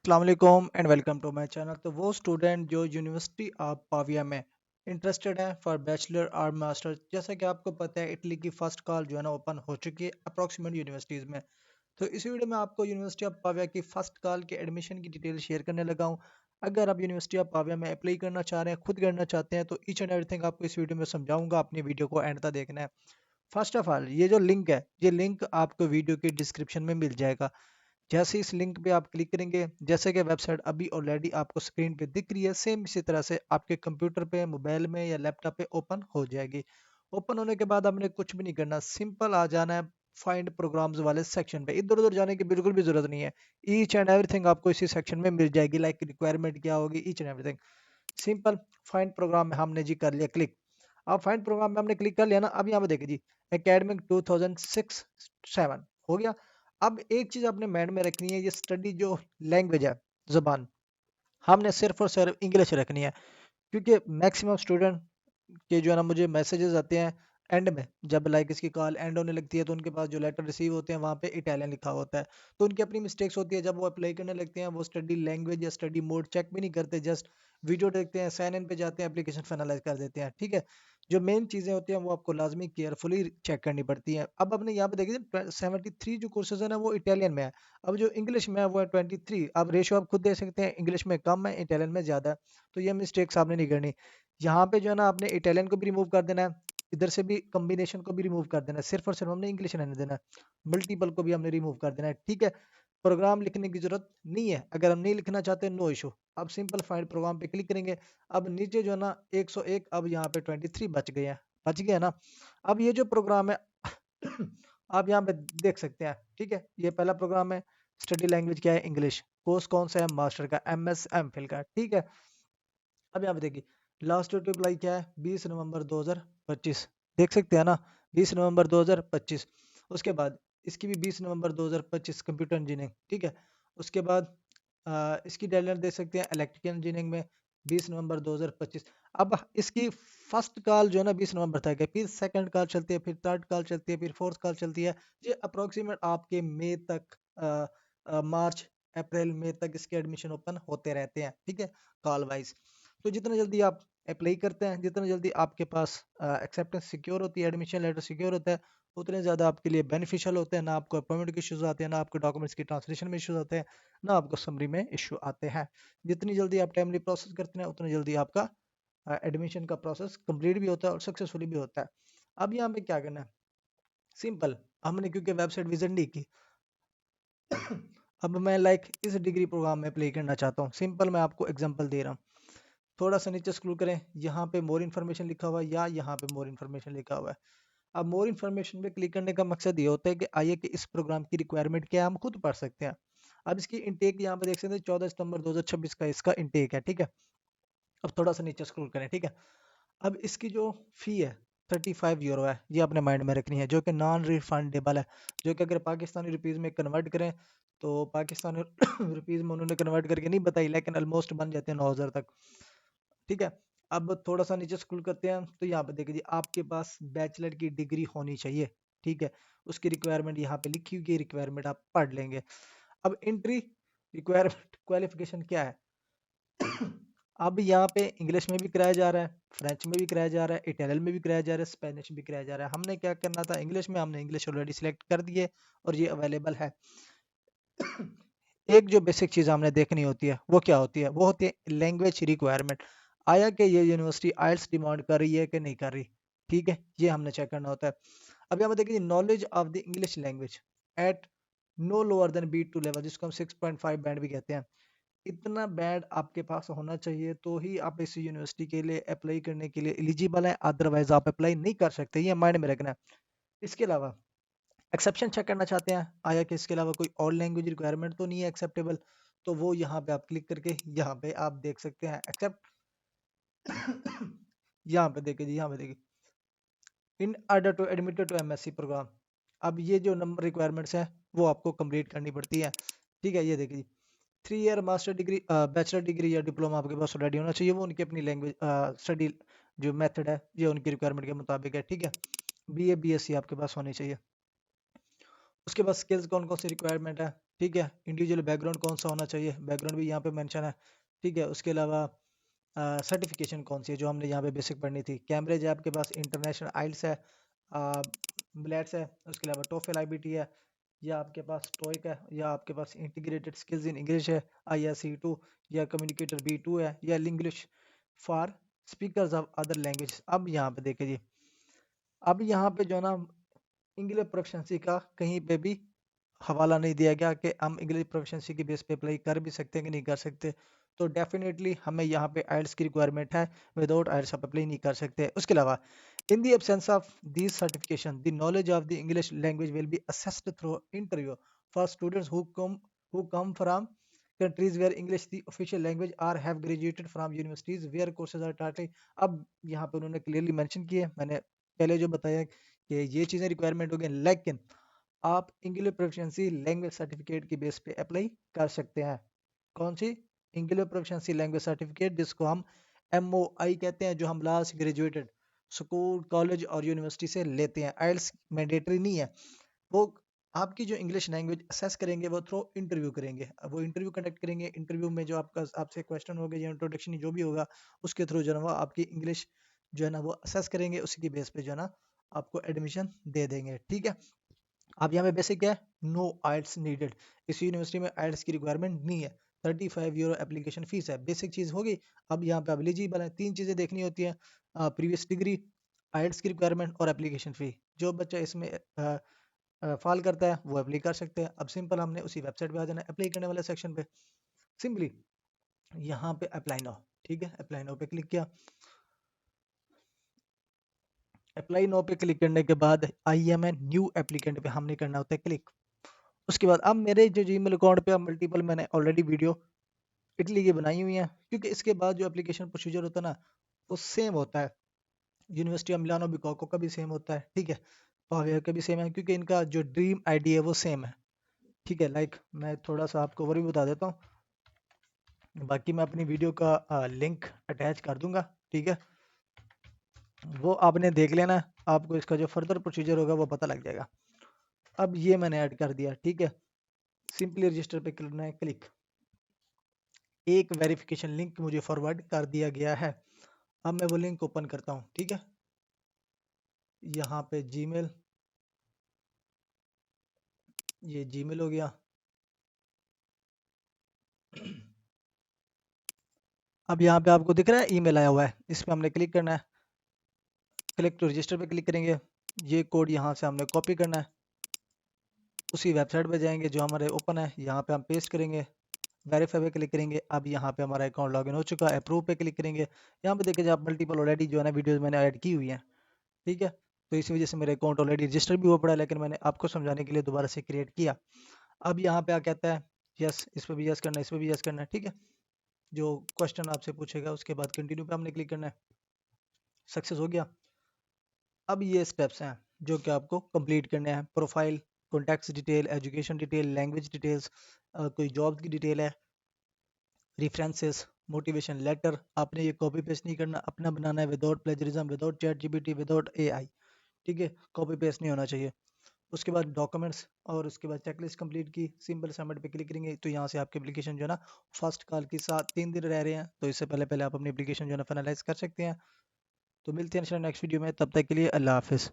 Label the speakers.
Speaker 1: अस्सलाम and welcome to my channel. तो वो स्टूडेंट जो यूनिवर्सिटी ऑफ पाविया में इंटरेस्टेड है फॉर बैचलर और मास्टर, जैसा कि आपको पता है इटली की फर्स्ट कॉल जो है ना ओपन हो चुकी है अप्रॉक्सीमेट यूनिवर्सिटीज़ में। तो इस वीडियो में आपको यूनिवर्सिटी ऑफ पाविया की फर्स्ट कॉल के एडमिशन की डिटेल शेयर करने लगा हूँ। अगर आप यूनिवर्सिटी ऑफ पाविया में अप्लाई करना चाह रहे हैं, खुद करना चाहते हैं, तो ईच एंड एवरीथिंग आपको इस वीडियो में समझाऊंगा। अपनी वीडियो को एंड तक देखना है। फर्स्ट ऑफ ऑल, ये जो लिंक है, ये लिंक आपको वीडियो के डिस्क्रिप्शन में मिल जाएगा। जैसे इस लिंक पे आप क्लिक करेंगे, जैसे कि वेबसाइट अभी ऑलरेडी आपको स्क्रीन पे दिख रही है, सेम इसी तरह से आपके कंप्यूटर पे, मोबाइल में या लैपटॉप पे ओपन हो जाएगी। ओपन होने के बाद आपने कुछ भी नहीं करना, सिंपल आ जाना है फाइंड प्रोग्राम्स वाले सेक्शन पे। इधर उधर जाने की बिल्कुल भी जरूरत नहीं है। ईच एंड एवरीथिंग आपको इसी सेक्शन में मिल जाएगी, लाइक रिक्वायरमेंट क्या होगी, each and everything. Simple find programme में हमने जी कर लिया क्लिक। अब फाइंड प्रोग्राम में हमने क्लिक कर लिया ना, अब यहाँ पे देखिए जी, एकेडमिक 2006-7 हो गया। अब एक चीज आपने माइंड में रखनी है, ये स्टडी जो लैंग्वेज है, जुबान, हमने सिर्फ और सिर्फ इंग्लिश रखनी है। क्योंकि मैक्सिमम स्टूडेंट के जो है ना मुझे मैसेजेस आते हैं एंड में, जब लाइक इसकी कॉल एंड होने लगती है तो उनके पास जो लेटर रिसीव होते हैं वहाँ पे इटालियन लिखा होता है। तो उनकी अपनी मिस्टेक्स होती है, जब वो अप्लाई करने लगते हैं वो स्टडी लैंग्वेज या स्टडी मोड चेक भी नहीं करते, जस्ट वीडियो देखते हैं, साइन इन पे जाते हैं, एप्लीकेशन फाइनलाइज कर देते हैं। ठीक है, जो मेन चीज़ें होती हैं वो आपको लाजमी केयरफुली चेक करनी पड़ती हैं। अब आपने यहाँ पे देखिए 73 जो कोर्सेज है ना वो इटालियन में है। अब जो इंग्लिश में है वो है 23। अब रेशियो आप खुद देख सकते हैं, इंग्लिश में कम है, इटालियन में ज़्यादा है। तो ये मिस्टेक्स आपने नहीं करनी। यहाँ पे जो है ना आपने इटालियन को भी रिमूव कर देना है, इधर से भी कॉम्बिनेशन को भी रिमूव कर देना है, सिर्फ और सिर्फ हमने इंग्लिश रहने देना है। मल्टीपल को भी हमने रिमूव कर देना है। ठीक है, प्रोग्राम लिखने की जरूरत नहीं है, अगर हम नहीं लिखना चाहते नो इशू। अब सिंपल फाइंड प्रोग्राम पे क्लिक करेंगे। अब नीचे जो है ना 101, अब यहाँ पे 23 बच गए हैं, बच गया ना। अब ये जो प्रोग्राम है आप यहाँ पे देख सकते हैं। ठीक है, ये पहला प्रोग्राम है। स्टडी लैंग्वेज क्या है, इंग्लिश। कोर्स कौन सा है, मास्टर का, MS MPhil का। ठीक है, अब यहाँ पे देखिए लास्ट डेट अप्लाई क्या है, 20 नवंबर 2025। देख सकते हैं ना, 20 नवंबर 2025। उसके बाद इसकी भी 20 नवंबर 2025 कंप्यूटर इंजीनियरिंग। ठीक है, उसके बाद इसकी डेडलाइन देख सकते हैं इलेक्ट्रिकल इंजीनियरिंग में 20 नवंबर 2025। अब इसकी फर्स्ट कॉल जो है ना 20 नवंबर तक है, फिर सेकंड कॉल चलती है, फिर थर्ड कॉल चलती है, फिर फोर्थ कॉल चलती है। ये अप्रोक्सीमेट आपके मई तक, मार्च अप्रैल मई तक इसके एडमिशन ओपन होते रहते हैं। ठीक है, कॉल वाइज। तो जितना जल्दी आप अप्लाई करते हैं, जितना जल्दी आपके पास एक्सेप्टेंस सिक्योर होती है, एडमिशन लेटर सिक्योर होता है, उतने ज़्यादा आपके लिए बेनिफिशियल होते हैं। ना आपको अपॉइंटमेंट के इश्यूज आते हैं, ना आपको डॉक्यूमेंट्स की ट्रांसलेशन में इश्यूज आते हैं, ना आपको समरी में इशू आते हैं। जितनी जल्दी आप टाइमली प्रोसेस करते हैं, उतनी जल्दी आपका एडमिशन का प्रोसेस कंप्लीट भी होता है और सक्सेसफुली भी होता है। अब यहाँ पे क्या करना है, सिंपल, हमने क्योंकि वेबसाइट विजिट नहीं की, अब मैं लाइक इस डिग्री प्रोग्राम में अप्लाई करना चाहता हूँ। सिंपल मैं आपको एग्जांपल दे रहा हूँ। थोड़ा सा नीचे स्क्रॉल करें, यहाँ पे मोर इन्फॉर्मेशन लिखा हुआ है या यहाँ पे मोर इन्फॉर्मेशन लिखा हुआ है। अब मोर इन्फॉर्मेशन पे क्लिक करने का मकसद ये होता है कि आइए कि इस प्रोग्राम की रिक्वायरमेंट क्या है, हम खुद पढ़ सकते हैं। अब इसकी इनटेक यहाँ पे देख सकते हैं, 14 सितंबर 2026 का इसका इनटेक है। ठीक है, अब थोड़ा सा नीचे स्क्रॉल करें। ठीक है, अब इसकी जो फी है 35 यूरो है, ये अपने माइंड में रखनी है, जो कि नॉन रिफंडेबल है। जो कि अगर पाकिस्तानी रुपीज़ में कन्वर्ट करें तो पाकिस्तानी रुपीज़ में उन्होंने कन्वर्ट करके नहीं बताई, लेकिन ऑलमोस्ट बन जाते हैं 9,000 तक। ठीक है, अब थोड़ा सा नीचे स्क्रॉल करते हैं तो यहाँ पे देखिए जी, आपके पास बैचलर की डिग्री होनी चाहिए। ठीक है, उसकी रिक्वायरमेंट यहाँ पे लिखी हुई, रिक्वायरमेंट आप पढ़ लेंगे। अब एंट्री रिक्वायरमेंट क्वालिफिकेशन क्या है, अब यहाँ पे इंग्लिश में भी कराया जा रहा है, फ्रेंच में भी कराया जा रहा है, इटालियन में भी कराया जा रहा है, स्पेनिश भी कराया जा रहा है। हमने क्या करना था, इंग्लिश में हमने इंग्लिश ऑलरेडी सिलेक्ट कर दिए और ये अवेलेबल है। एक जो बेसिक चीज़ हमने देखनी होती है वो क्या होती है, वो होती है लैंग्वेज रिक्वायरमेंट। आया कि ये यूनिवर्सिटी आइल्स डिमांड कर रही है कि नहीं कर रही। ठीक है, ये हमने चेक करना होता है। अब यहाँ पे देखिए, knowledge of the English language at no lower than B2 level, जिसको हम 6.5 बैंड भी कहते हैं। इतना बैंड आपके पास होना चाहिए तो ही आप इस यूनिवर्सिटी के लिए अप्लाई करने के लिए एलिजिबल है, अदरवाइज आप अप्लाई नहीं कर सकते, ये माइंड में रखना है। इसके अलावा एक्सेप्शन चेक करना चाहते हैं, आया कि इसके अलावा कोई और लैंग्वेज रिक्वायरमेंट तो नहीं है एक्सेप्टेबल। तो वो यहाँ पे आप क्लिक करके यहाँ पे आप देख सकते हैं एक्सेप्ट। यहाँ पे देखिए जी, यहाँ पे देखिए, in order to admitted to MSc programme. अब ये जो नंबर रिक्वायरमेंट्स है वो आपको कंप्लीट करनी पड़ती है। ठीक है, ये देखिए जी, 3 year master degree, bachelor degree या डिप्लोमा आपके पास ऑलरेडी होना चाहिए, वो उनकी अपनी लैंग्वेज स्टडी जो मेथड है ये उनकी रिक्वायरमेंट के मुताबिक है। ठीक है, BA BSc आपके पास होनी चाहिए। उसके बाद स्किल्स कौन कौन सी रिक्वायरमेंट है, ठीक है। इंडिविजुअल बैकग्राउंड कौन सा होना चाहिए, बैकग्राउंड भी यहाँ पे मेंशन है। ठीक है। उसके अलावा सर्टिफिकेशन कौन सी है जो हमने यहाँ पे बेसिक पढ़नी थी। कैम्ब्रिज है आपके पास, इंटरनेशनल आइल्स है, ब्लैट्स है, उसके अलावा टोफल आईबीटी है, या आपके पास टोइक है, या आपके पास इंटीग्रेटेड स्किल्स इन इंग्लिश है, ISC2, या कम्युनिकेटर B2 है, या English for speakers of other language. अब यहाँ पे देखिए जी, अब यहाँ पे जो है ना इंग्लिश प्रोफिशिएंसी का कहीं पे भी हवाला नहीं दिया गया कि हम इंग्लिश प्रोफिशिएंसी की बेस पे अप्लाई कर भी सकते हैं कि नहीं कर सकते। तो डेफिनेटली हमें यहाँ पे आइल्स की रिक्वायरमेंट है, विदाउट आइल्स आप अप्लाई नहीं कर सकते। उसके अलावा in the absence of this certification the knowledge of the English language will be assessed through interview for students who come from countries where English the official language or have graduated from universities where courses are taught। अब यहाँ पे उन्होंने clearly mention किए, मैंने पहले जो बताया कि ये चीज़ें रिक्वायरमेंट हो गई, लेकिन आप इंग्लिश प्रोफिशिएंसी लैंग्वेज सर्टिफिकेट की बेस पे अप्लाई कर सकते हैं। कौन सी? इंग्लिश प्रोफिशिएंसी लैंग्वेज सर्टिफिकेट, जिसको हम MOI कहते हैं, जो हम लास्ट ग्रेजुएटेड स्कूल कॉलेज और यूनिवर्सिटी से लेते हैं। आइल्स मैंडेटरी नहीं है, वो आपकी जो इंग्लिश लैंग्वेज असेस करेंगे वो थ्रू इंटरव्यू करेंगे। अब वो इंटरव्यू कंडक्ट करेंगे, इंटरव्यू में जो आपका आपसे क्वेश्चन होगा या इंट्रोडक्शन जो भी होगा उसके थ्रू जो है ना वो आपकी इंग्लिश जो है ना वो असेस करेंगे, उसी की बेस पे जो है ना आपको एडमिशन दे देंगे। ठीक है। अब यहाँ पे बेसिक क्या है, नो आइल्स नीडेड। इस यूनिवर्सिटी में आइल्स की रिक्वायरमेंट नहीं है। €35 एप्लीकेशन फीस है, बेसिक चीज़ होगी। अब यहाँ पे एलिजिबल है, तीन चीज़ें देखनी होती हैं, प्रीवियस डिग्री, आइल्स की रिक्वायरमेंट और एप्लीकेशन फ़ी। जो बच्चा इसमें फॉल करता है वो अप्लाई कर सकते हैं। अब सिंपल हमने उसी वेबसाइट पे आ जाना है, अप्लाई करने वाले सेक्शन पे सिंपली यहाँ पे अप्लाई नाउ। ठीक है, अप्लाई नाउ पे क्लिक किया। अप्लाई नाउ पे क्लिक करने के बाद I am a new applicant पे हमने करना होता है क्लिक। उसके बाद अब मेरे जो जीमेल अकाउंट पे मल्टीपल मैंने ऑलरेडी वीडियो इटली की बनाई हुई है, क्योंकि इसके बाद जो एप्लीकेशन प्रोसीजर होता है ना वो सेम होता है। यूनिवर्सिटी ऑफ मिलानो बिकॉको का भी सेम होता है। ठीक है, पावेयर का भी सेम है, क्योंकि इनका जो ड्रीम आईडी है वो सेम है। ठीक है, लाइक मैं थोड़ा सा आपको वो भी बता देता हूँ, बाकी मैं अपनी वीडियो का लिंक अटैच कर दूंगा। ठीक है, वो आपने देख लेना, आपको इसका जो फर्दर प्रोसीजर होगा वो पता लग जाएगा। अब ये मैंने ऐड कर दिया। ठीक है, सिंपली रजिस्टर पे करना है क्लिक। एक वेरिफिकेशन लिंक मुझे फॉरवर्ड कर दिया गया है। अब मैं वो लिंक ओपन करता हूँ। ठीक है, यहाँ पे जीमेल, ये जीमेल हो गया। अब यहाँ पे आपको दिख रहा है ईमेल आया हुआ है, इस पे हमने क्लिक करना है। क्लिक टू रजिस्टर पे क्लिक करेंगे, ये कोड यहाँ से हमने कॉपी करना है, उसी वेबसाइट पे जाएंगे जो हमारे ओपन है, यहाँ पे हम पेस्ट करेंगे, वेरीफाई पे क्लिक करेंगे। अब यहाँ पे हमारा अकाउंट लॉगिन हो चुका है, अप्रूव पे क्लिक करेंगे। यहाँ पे देखिए आप मल्टीपल ऑलरेडी जो है ना वीडियोस मैंने ऐड की हुई हैं। ठीक है, तो इसी वजह से मेरा अकाउंट ऑलरेडी रजिस्टर भी हुआ पड़ा है, लेकिन मैंने आपको समझाने के लिए दोबारा से क्रिएट किया। अब यहाँ पे क्या कहता है, यस, इस पर भी यस करना है, इस पर भी यस करना है। ठीक है, जो क्वेश्चन आपसे पूछेगा उसके बाद कंटिन्यू पे हमने क्लिक करना है। सक्सेस हो गया। अब ये स्टेप्स हैं जो कि आपको कंप्लीट करने हैं। Profile, contacts detail, education detail, language details, कोई जॉब की डिटेल है, रेफरेंसेस, मोटिवेशन लेटर। आपने ये कॉपी पेस्ट नहीं करना, अपना बनाना है, without plagiarism, without chat GPT, without AI। ठीक है, कॉपी पेस्ट नहीं होना चाहिए। उसके बाद डॉक्यूमेंट्स, और उसके बाद चेकलिस्ट कंप्लीट की, सिंपल सबमिट पे क्लिक करेंगे तो यहाँ से आपकी एप्लीकेशन जो है ना फर्स्ट कॉल के साथ 3 दिन रह रहे हैं, तो इससे पहले पहले आप अपनी एप्लीकेशन जो है ना फाइनलाइज कर सकते हैं। तो मिलते हैं नेक्स्ट वीडियो में, तब तक के लिए अल्लाह हाफिज़।